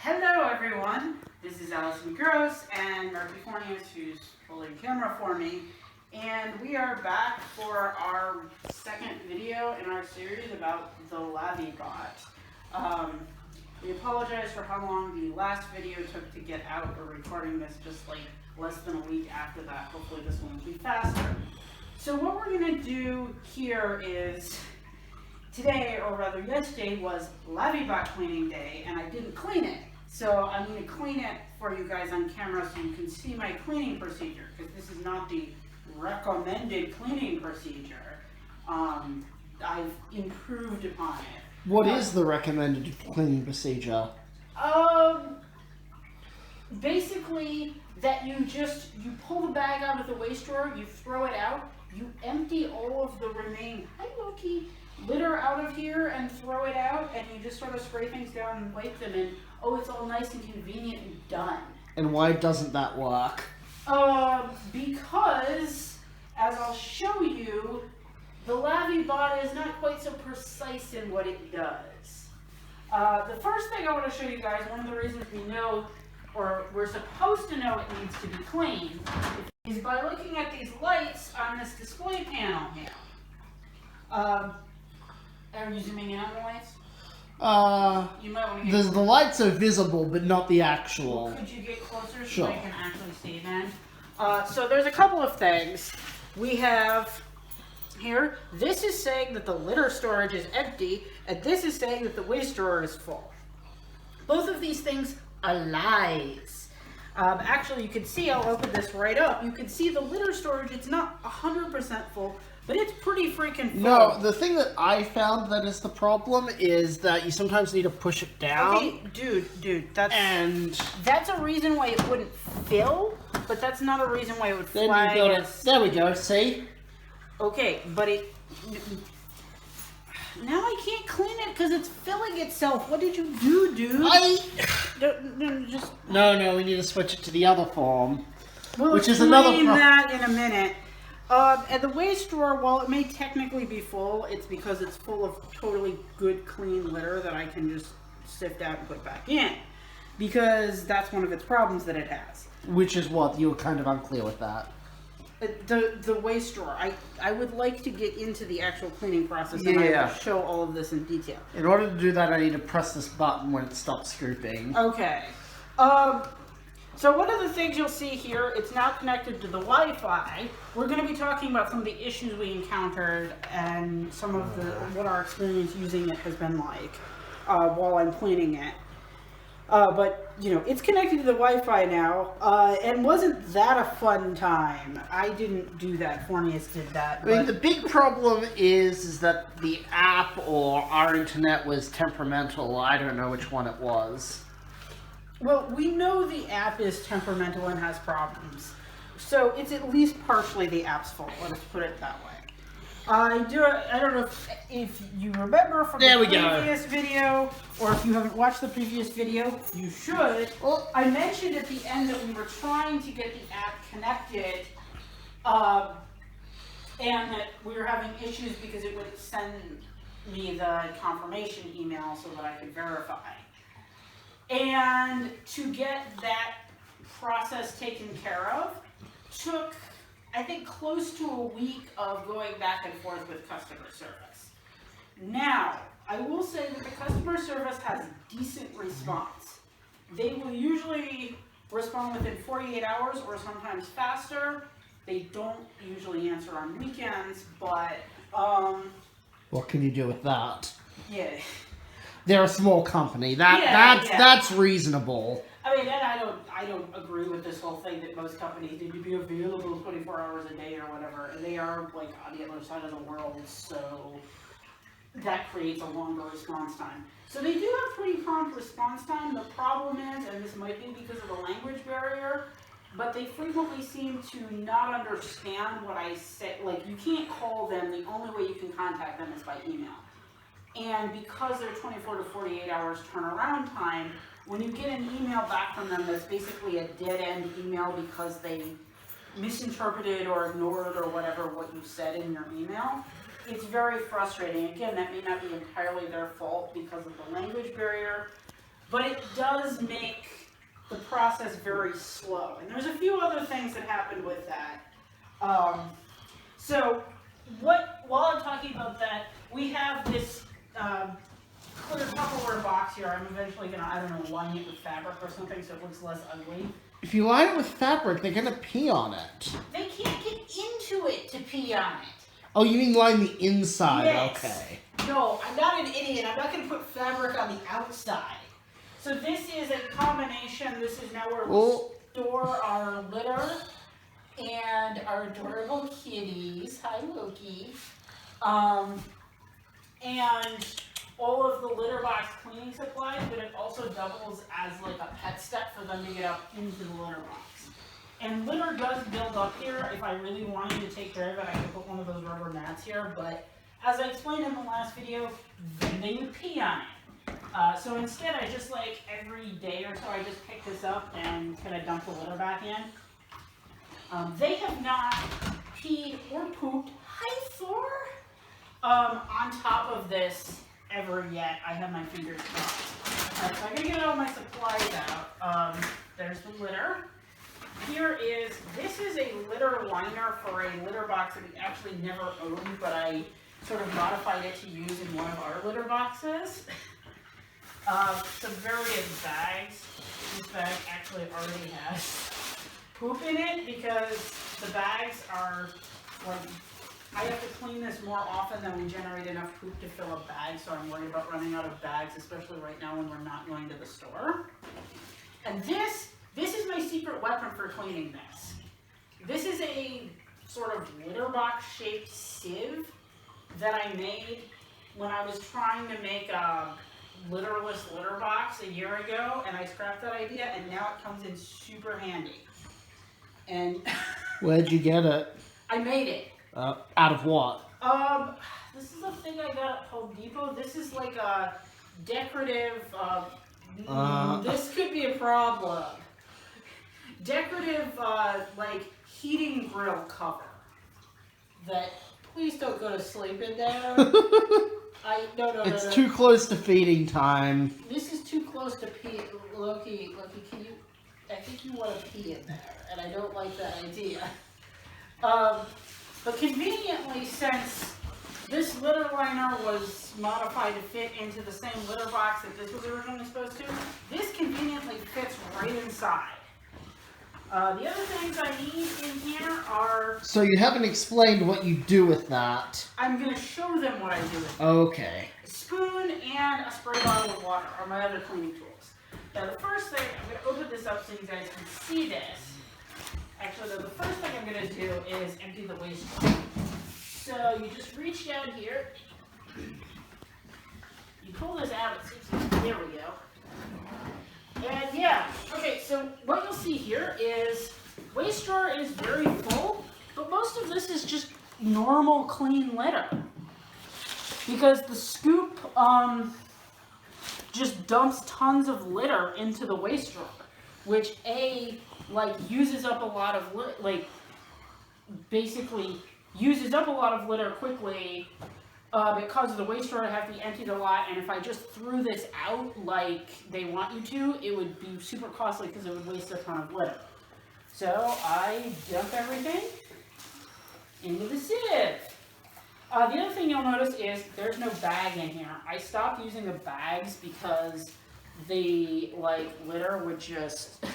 Hello everyone, this is Allison Gross and Murphy Fornius, who's holding camera for me, and we are back for our second video in our series about the Lavviebot. We apologize for how long the last video took to get out. We're recording this just like less than a week after that. Hopefully this one will be faster. So what we're going to do here is, today, or rather yesterday, was Lavviebot cleaning day, and I didn't clean it. So I'm going to clean it for you guys on camera so you can see my cleaning procedure, because this is not the recommended cleaning procedure. I've improved upon it. What is the recommended cleaning procedure? Basically, that you pull the bag out of the waste drawer, you throw it out, you empty all of the remaining, litter out of here and throw it out, and you just sort of spray things down and wipe them, and oh, it's all nice and convenient and done. And why doesn't that work? Because, as I'll show you, the Lavviebot is not quite so precise in what it does. The first thing I want to show you guys, one of the reasons we know, or we're supposed to know it needs to be cleaned, is by looking at these lights on this display panel here. Are you zooming in on the lights? You might want to get the lights are visible, but not the actual. Could you get closer so Sure. I can actually see them? So there's a couple of things. We have here, this is saying that the litter storage is empty, and this is saying that the waste drawer is full. Both of these things are lies. Actually, you can see, I'll open this right up, you can see the litter storage, it's not 100% full, but it's pretty freaking full. No, the thing that I found that is the problem is that you sometimes need to push it down. Okay, dude, that's a reason why it wouldn't fill, but that's not a reason why it would Then flag you as... There we go, see? Okay, but it... Now I can't clean it because it's filling itself. What did you do, dude? No, we need to switch it to the other form. We'll which is another explain that in a minute. And the waste drawer, while it may technically be full, it's because it's full of totally good, clean litter that I can just sift out and put back in. Because that's one of its problems that it has. Which is what? You were kind of unclear with that. The waste drawer. I would like to get into the actual cleaning process and I will show all of this in detail. In order to do that, I need to press this button when it stops scooping. Okay. So one of the things you'll see here, it's now connected to the Wi-Fi. We're going to be talking about some of the issues we encountered and some of what our experience using it has been like while I'm cleaning it. But, you know, it's connected to the Wi-Fi now, and wasn't that a fun time? I didn't do that, Fornius did that. I mean, the big problem is that the app or our internet was temperamental. I don't know which one it was. Well, we know the app is temperamental and has problems, so it's at least partially the app's fault, let's put it that way. I don't know if you remember from the previous video, or if you haven't watched the previous video, you should. Well, I mentioned at the end that we were trying to get the app connected, and that we were having issues because it would send me the confirmation email so that I could verify. And to get that process taken care of took, I think, close to a week of going back and forth with customer service. Now, I will say that the customer service has decent response. They will usually respond within 48 hours or sometimes faster. They don't usually answer on weekends, but what can you do with that? Yeah. They're a small company. That's reasonable. I mean, and I don't agree with this whole thing that most companies need to be available 24 hours a day or whatever, and they are like on the other side of the world, so that creates a longer response time. So they do have pretty prompt response time. The problem is, and this might be because of the language barrier, but they frequently seem to not understand what I say. Like, you can't call them. The only way you can contact them is by email. And because they're 24 to 48 hours turnaround time, when you get an email back from them that's basically a dead-end email because they misinterpreted or ignored or whatever what you said in your email, it's very frustrating. Again, that may not be entirely their fault because of the language barrier, but it does make the process very slow. And there's a few other things that happened with that. While I'm talking about that, we have this clear Tupperware box here. I'm eventually gonna, I don't know, line it with fabric or something so it looks less ugly. If you line it with fabric, they're gonna pee on it. They can't get into it to pee on it. Oh, you mean line the inside? Yes. Okay. No, I'm not an idiot. I'm not gonna put fabric on the outside. So this is a combination. This is now where we store our litter and our adorable kitties. Hi, Loki. And all of the litter box cleaning supplies, but it also doubles as like a pet step for them to get up into the litter box. And litter does build up here. If I really wanted to take care of it, I could put one of those rubber mats here, but as I explained in the last video, then they would pee on it. So instead, I just like every day or so, I just pick this up and kind of dump the litter back in. They have not peed or pooped, hi Thor, on top of this ever yet. I have my fingers crossed. Alright, so I'm going to get all my supplies out. There's the litter. This is a litter liner for a litter box that we actually never owned, but I sort of modified it to use in one of our litter boxes. Some various bags. This bag actually already has poop in it because the bags are, like, I have to clean this more often than we generate enough poop to fill a bag, so I'm worried about running out of bags, especially right now when we're not going to the store. And this is my secret weapon for cleaning this. This is a sort of litter box shaped sieve that I made when I was trying to make a litterless litter box a year ago, and I scrapped that idea, and now it comes in super handy. And where'd you get it? I made it. Out of what? This is a thing I got at Home Depot. This is like a decorative, this could be a problem. Decorative, like, heating grill cover. That, please don't go to sleep in there. No. It's too close to feeding time. This is too close to pee. Loki, can you, I think you want to pee in there, and I don't like that idea. But conveniently, since this litter liner was modified to fit into the same litter box that this was originally supposed to, this conveniently fits right inside. The other things I need in here are... So you haven't explained what you do with that. I'm going to show them what I do with it. Okay. A spoon and a spray bottle of water are my other cleaning tools. Now the first thing, I'm going to open this up so you guys can see this. Actually, though, the first thing I'm going to do is empty the waste jar. So you just reach down here. You pull this out. There we go. And yeah, okay, so what you'll see here is waste jar is very full, but most of this is just normal clean litter. Because the scoop just dumps tons of litter into the waste jar, which uses up a lot of basically uses up a lot of litter quickly. It causes the waste jar to have to be emptied a lot, and if I just threw this out like they want you to, it would be super costly because it would waste a ton of litter. So I dump everything into the sieve. The other thing you'll notice is there's no bag in here. I stopped using the bags because the litter would just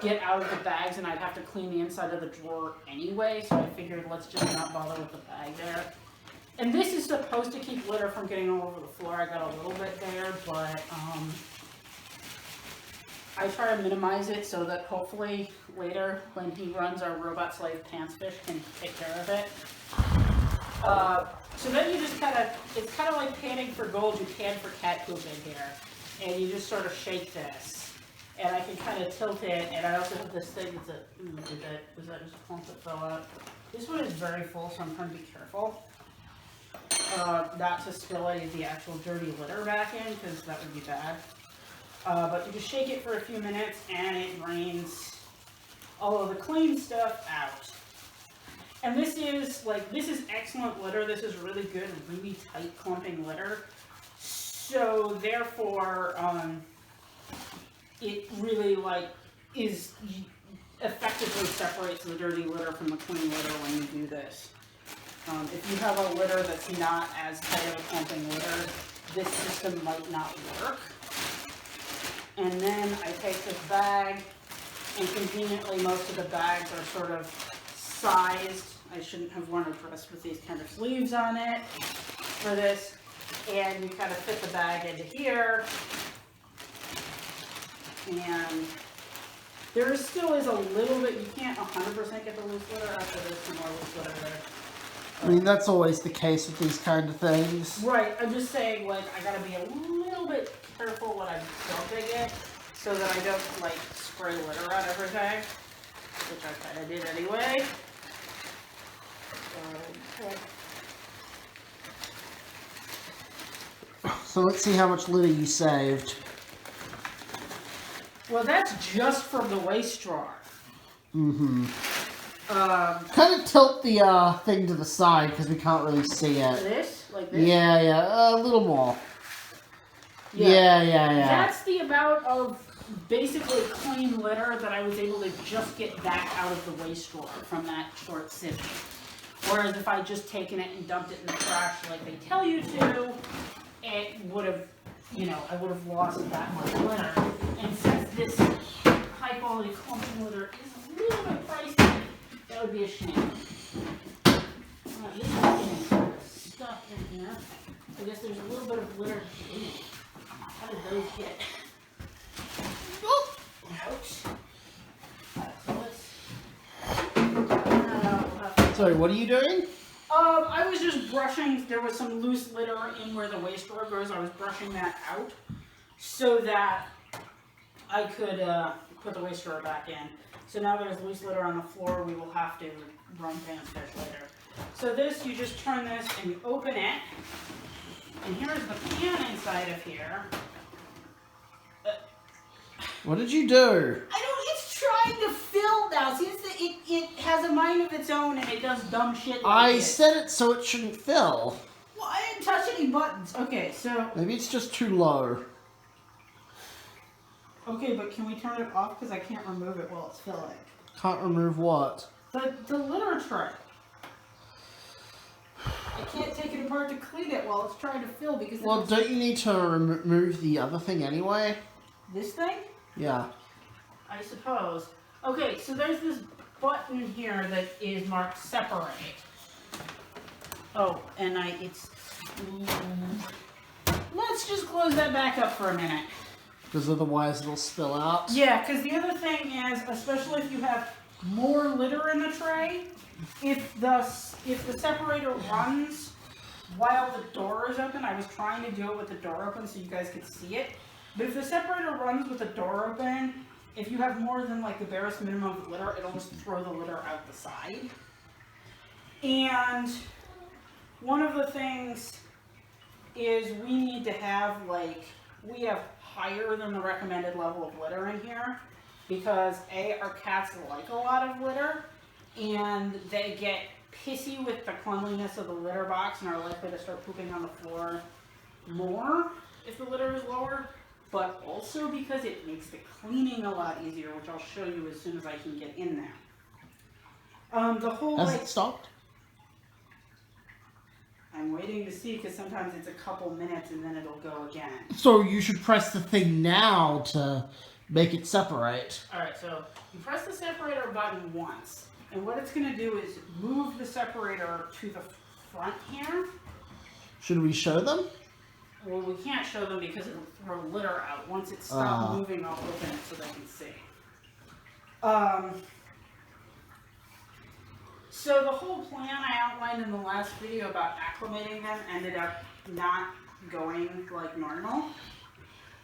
get out of the bags, and I'd have to clean the inside of the drawer anyway, so I figured let's just not bother with the bag there. And this is supposed to keep litter from getting all over the floor. I got a little bit there, but I try to minimize it so that hopefully later when he runs our robot slave Pantsfish can take care of it. So then you just it's kind of like panning for gold, you pan for cat poop in here. And you just sort of shake this. And I can kind of tilt it, and I also have this thing that's was that just a clump that fell out? This one is very full, so I'm trying to be careful. Not to spill any of the actual dirty litter back in, because that would be bad. But you just shake it for a few minutes, and it drains all of the clean stuff out. And this is excellent litter. This is really good, really tight clumping litter. So therefore, it really effectively separates the dirty litter from the clean litter when you do this. If you have a litter that's not as tight of a clumping litter, this system might not work. And then I take this bag, and conveniently most of the bags are sort of sized. I shouldn't have worn a dress with these kind of sleeves on it for this. And you kind of fit the bag into here. And there still is a little bit, you can't 100% get the loose litter after there's some more loose litter there. I mean, that's always the case with these kind of things. Right, I'm just saying, like, I gotta be a little bit careful when I'm dumping it so that I don't, like, spray litter on everything, which I kind of did anyway. Okay. So let's see how much litter you saved. Well, that's just from the waste jar. Mm-hmm. Kind of tilt the thing to the side because we can't really see it. This? Like this? Yeah, a little more. Yeah. That's the amount of basically clean litter that I was able to just get back out of the waste jar from that short sieve. Whereas if I just taken it and dumped it in the trash like they tell you to, it would have, I would have lost that much litter. And since this high quality clumping litter is a little bit pricey, that would be a shame. This is stuff in here. I guess there's a little bit of litter. How did those get? Ouch. Sorry, what are you doing? I was just brushing. There was some loose litter in where the waste jar goes. I was brushing that out so that I could put the waste jar back in. So now there's loose litter on the floor. We will have to run pans fish later. So this, you just turn this and you open it. And here's the pan inside of here. What did you do? It's trying to fill now. See, it has a mind of its own and it does dumb shit like I this. set it so it shouldn't fill. Well, I didn't touch any buttons. Okay, so... Maybe it's just too low. Okay, but can we turn it off? Because I can't remove it while it's filling. Can't remove what? The litter tray. I can't take it apart to clean it while it's trying to fill because... Well, don't you need to remove the other thing anyway? This thing? Yeah. I suppose. Okay, so there's this button here that is marked Separate. Oh, and let's just close that back up for a minute. Because otherwise it'll spill out. Yeah, because the other thing is, especially if you have more litter in the tray, if the separator runs while the door is open, I was trying to do it with the door open so you guys could see it, but if the separator runs with the door open, if you have more than like the barest minimum of litter, it'll just throw the litter out the side. And one of the things is we need to have we have higher than the recommended level of litter in here because our cats like a lot of litter and they get pissy with the cleanliness of the litter box and are likely to start pooping on the floor more if the litter is lower, but also because it makes the cleaning a lot easier, which I'll show you as soon as I can get in there. The whole Has it stopped? I'm waiting to see because sometimes it's a couple minutes and then it'll go again. So you should press the thing now to make it separate. Alright, so you press the separator button once, and what it's going to do is move the separator to the front here. Should we show them? Well, we can't show them because it'll throw litter out. Once it stops moving, I'll open it so they can see. So the whole plan I outlined in the last video about acclimating them ended up not going like normal.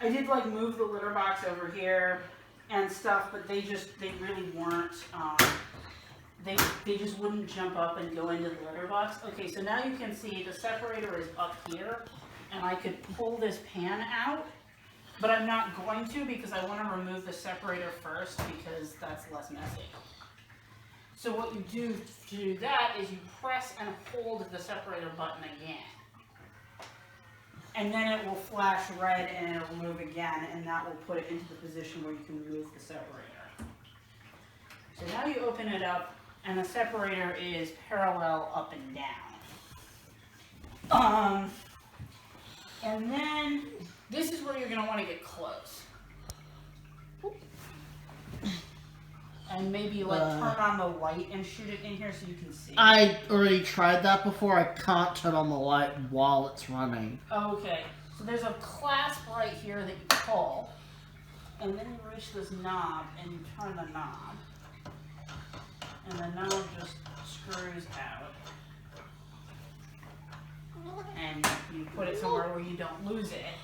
I did move the litter box over here and stuff, but they really weren't, they just wouldn't jump up and go into the litter box. Okay, so now you can see the separator is up here and I could pull this pan out, but I'm not going to because I want to remove the separator first because that's less messy. So what you do to do that is you press and hold the separator button again. and then it will flash red and it'll move again, and that will put it into the position where you can remove the separator. So now you open it up, and the separator is parallel up and down. And then this is where you're going to want to get close. And maybe like turn on the light and shoot it in here so you can see. I already tried that before. I can't turn on the light while it's running. Okay, so there's a clasp right here that you pull, and then you reach this knob and you turn the knob, and the knob just screws out, and you put it somewhere where you don't lose it.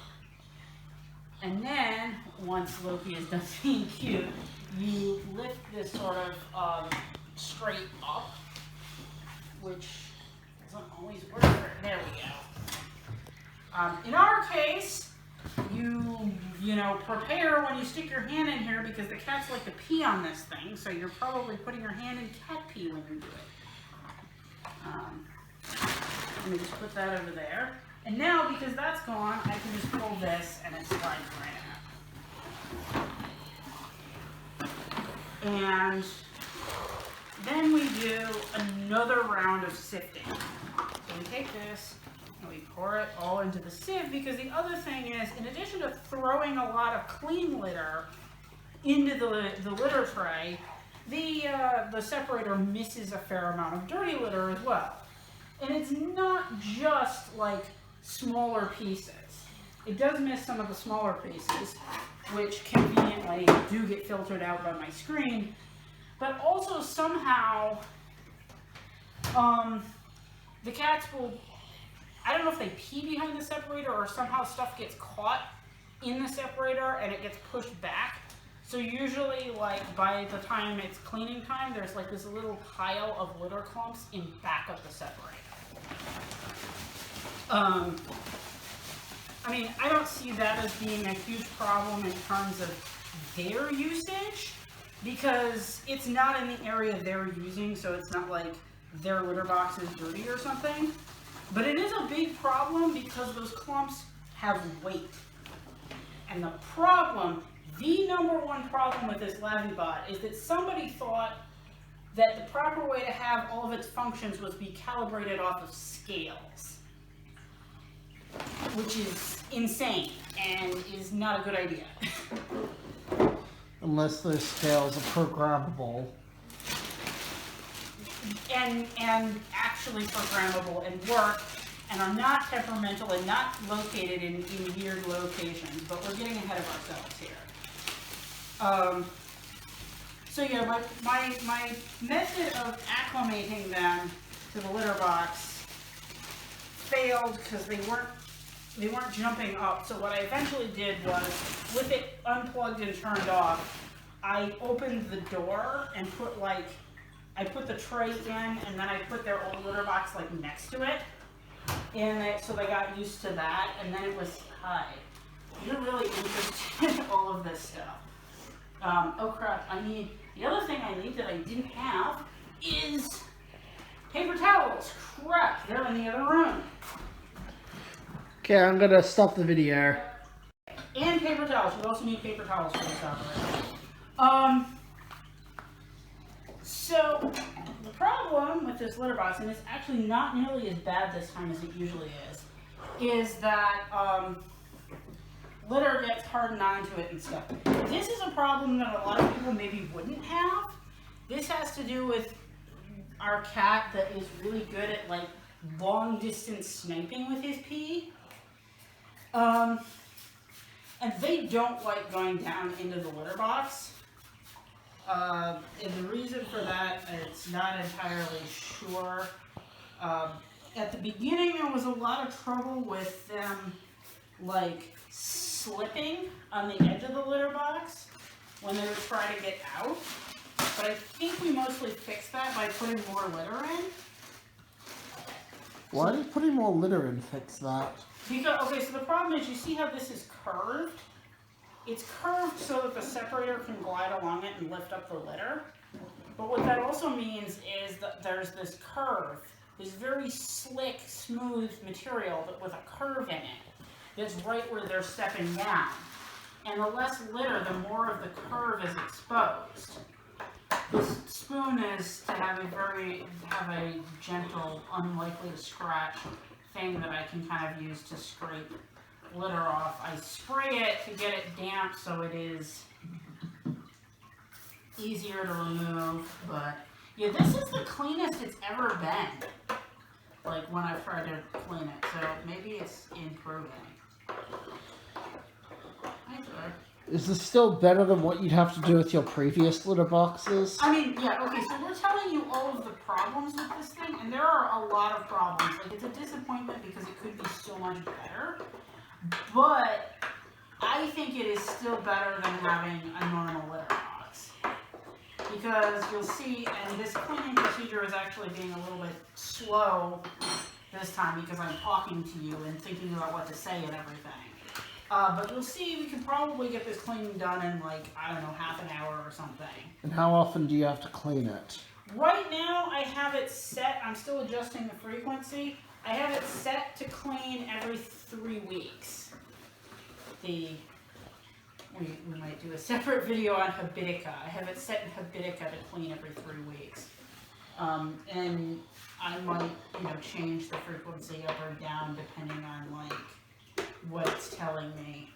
And then, once Loki is done being cute, you lift this sort of straight up, which doesn't always work. There we go. In our case, you know, prepare when you stick your hand in here because the cats like to pee on this thing, so you're probably putting your hand in cat pee when you do it. Let me just put that over there. And now, because that's gone, I can just pull this and it slides right out. And then we do another round of sifting. So we take this and we pour it all into the sieve, because the other thing is, in addition to throwing a lot of clean litter into the litter tray, the separator misses a fair amount of dirty litter as well. And it's not just like smaller pieces. It does miss some of the smaller pieces, which conveniently do get filtered out by my screen, but also somehow the cats will, I don't know if they pee behind the separator or somehow stuff gets caught in the separator and it gets pushed back. So usually, like, by the time it's cleaning time, there's like this little pile of litter clumps in back of the separator. I mean, I don't see that as being a huge problem in terms of their usage, because it's not in the area they're using, so it's not like their litter box is dirty or something. But it is a big problem because those clumps have weight. And the problem, the number one problem with this Lavviebot is that somebody thought that the proper way to have all of its functions was be calibrated off of scales, which is insane and is not a good idea. Unless those scales are programmable. And actually programmable and work, and are not temperamental and not located in weird locations, but we're getting ahead of ourselves here. So yeah, my method of acclimating them to the litter box failed because they weren't jumping up. So what I eventually did was, with it unplugged and turned off, I opened the door and I put the tray in, and then I put their old litter box like next to it, so they got used to that. And then it was, hi, you're really interested in all of this stuff. Oh crap, the other thing I need that I didn't have is paper towels. Crap, they're in the other room. Okay, I'm gonna stop the video. And paper towels. You also need paper towels for this operation. So the problem with this litter box, and it's actually not nearly as bad this time as it usually is that litter gets hardened onto it and stuff. This is a problem that a lot of people maybe wouldn't have. This has to do with our cat that is really good at like long distance sniping with his pee. And they don't like going down into the litter box. And the reason for that, it's not entirely sure. At the beginning, there was a lot of trouble with them, like, slipping on the edge of the litter box when they would try to get out. But I think we mostly fixed that by putting more litter in. Why did putting more litter in fix that? Because, okay, so the problem is, you see how this is curved? It's curved so that the separator can glide along it and lift up the litter. But what that also means is that there's this curve, this very slick, smooth material but with a curve in it. that's right where they're stepping down. And the less litter, the more of the curve is exposed. This spoon is to have a gentle, unlikely to scratch thing that I can kind of use to scrape litter off. I spray it to get it damp so it is easier to remove, but yeah, this is the cleanest it's ever been, like when I've tried to clean it, so maybe it's improving. Hi, George. Is this still better than what you'd have to do with your previous litter boxes? I mean, yeah, okay, so we're telling you all of the problems with this thing, and there are a lot of problems. Like, it's a disappointment because it could be so much better, but I think it is still better than having a normal litter box. Because you'll see, and this cleaning procedure is actually being a little bit slow this time because I'm talking to you and thinking about what to say and everything. But you'll see we can probably get this cleaning done in, like, I don't know, half an hour or something. And how often do you have to clean it? Right now, I have it set, I'm still adjusting the frequency. I have it set to clean every 3 weeks. We might do a separate video on Habitica. I have it set in Habitica to clean every 3 weeks. And I might, change the frequency up or down depending on, like, what it's telling me.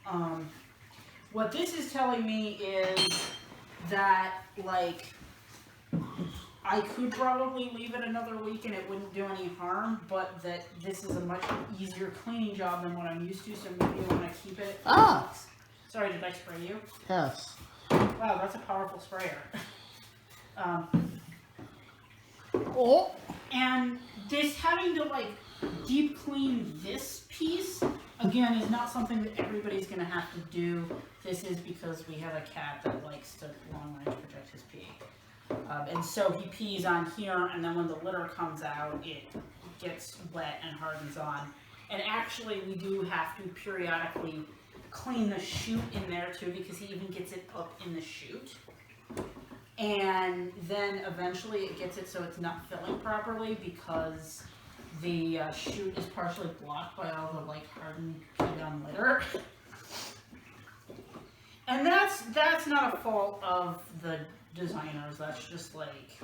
What this is telling me is that, like, I could probably leave it another week and it wouldn't do any harm, but that this is a much easier cleaning job than what I'm used to, so maybe I want to keep it. Ah! Sorry, did I spray you? Yes. Wow, that's a powerful sprayer. Oh! And this having to, like, deep clean this piece, again, is not something that everybody's going to have to do. This is because we have a cat that likes to long range project his pee. And so he pees on here, and then when the litter comes out, it gets wet and hardens on. And actually, we do have to periodically clean the chute in there too, because he even gets it up in the chute. And then eventually it gets it so it's not filling properly because the chute is partially blocked by all the, like, hardened peed-on litter. And that's not a fault of the designers. That's just, like,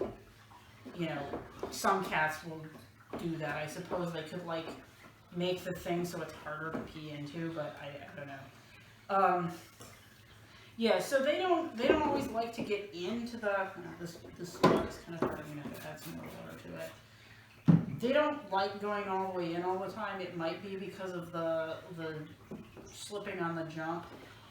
some cats will do that. I suppose they could, like, make the thing so it's harder to pee into, but I don't know. Yeah, so they don't always like to get into the, this spot is kind of hard, if it adds some more water to it. They don't like going all the way in all the time. It might be because of the slipping on the jump,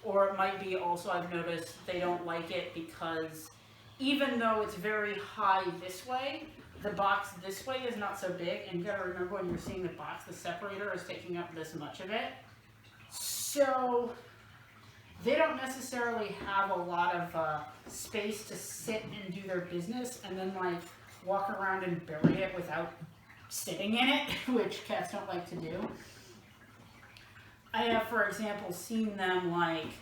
or it might be also, I've noticed, they don't like it because even though it's very high this way, the box this way is not so big, and you gotta remember when you're seeing the box, the separator is taking up this much of it. So they don't necessarily have a lot of space to sit and do their business and then, like, walk around and bury it without sitting in it, which cats don't like to do. I have, for example, seen them, like,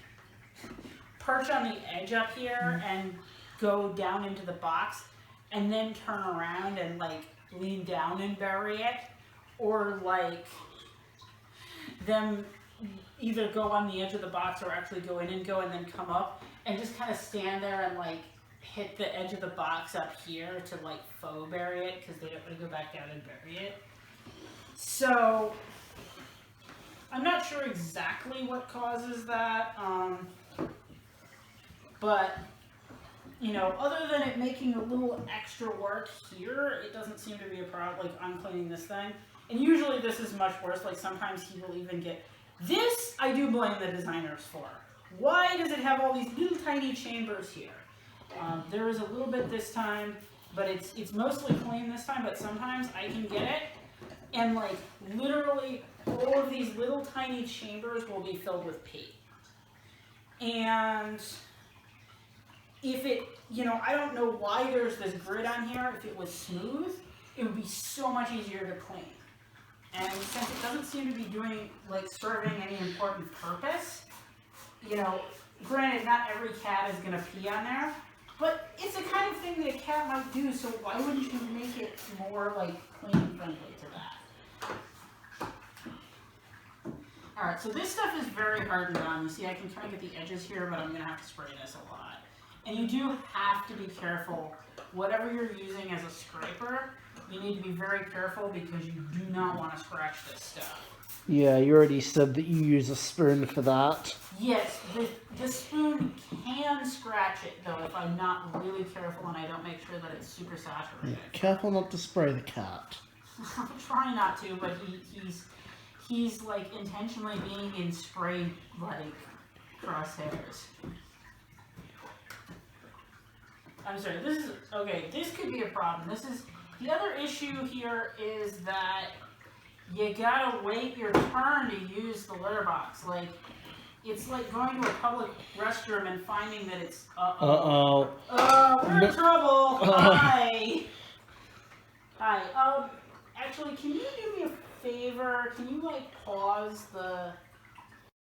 perch on the edge up here and go down into the box and then turn around and, like, lean down and bury it, or, like, them either go on the edge of the box or actually go in and then come up and just kind of stand there and, like, hit the edge of the box up here to, like, faux bury it because they don't want to go back down and bury it. So I'm not sure exactly what causes that, but other than it making a little extra work here, it doesn't seem to be a problem, like, uncleaning this thing. And usually this is much worse. Like, sometimes he will even get this. I do blame the designers for. Why does it have all these little tiny chambers here? There is a little bit this time, but it's mostly clean this time, but sometimes I can get it, and, like, literally all of these little tiny chambers will be filled with pee. And if it, I don't know why there's this grid on here. If it was smooth, it would be so much easier to clean. And since it doesn't seem to be doing, like, serving any important purpose, granted, not every cat is going to pee on there, but it's the kind of thing that a cat might do, so why wouldn't you make it more, like, clean friendly to that? Alright, so this stuff is very hardened on. You see, I can kind of get the edges here, but I'm going to have to spray this a lot. And you do have to be careful. Whatever you're using as a scraper, you need to be very careful because you do not want to scratch this stuff. Yeah, you already said that you use a spoon for that. Yes, the spoon can scratch it, though, if I'm not really careful and I don't make sure that it's super saturated. Yeah, careful not to spray the cat. I'm trying not to, but he's like intentionally being in spray like crosshairs. I'm sorry, this is okay, this could be a problem. This is the other issue here is that you gotta wait your turn to use the litter box. Like it's like going to a public restroom and finding that it's we're in trouble. Hi. Hi. Actually, can you do me a favor? Can you like pause the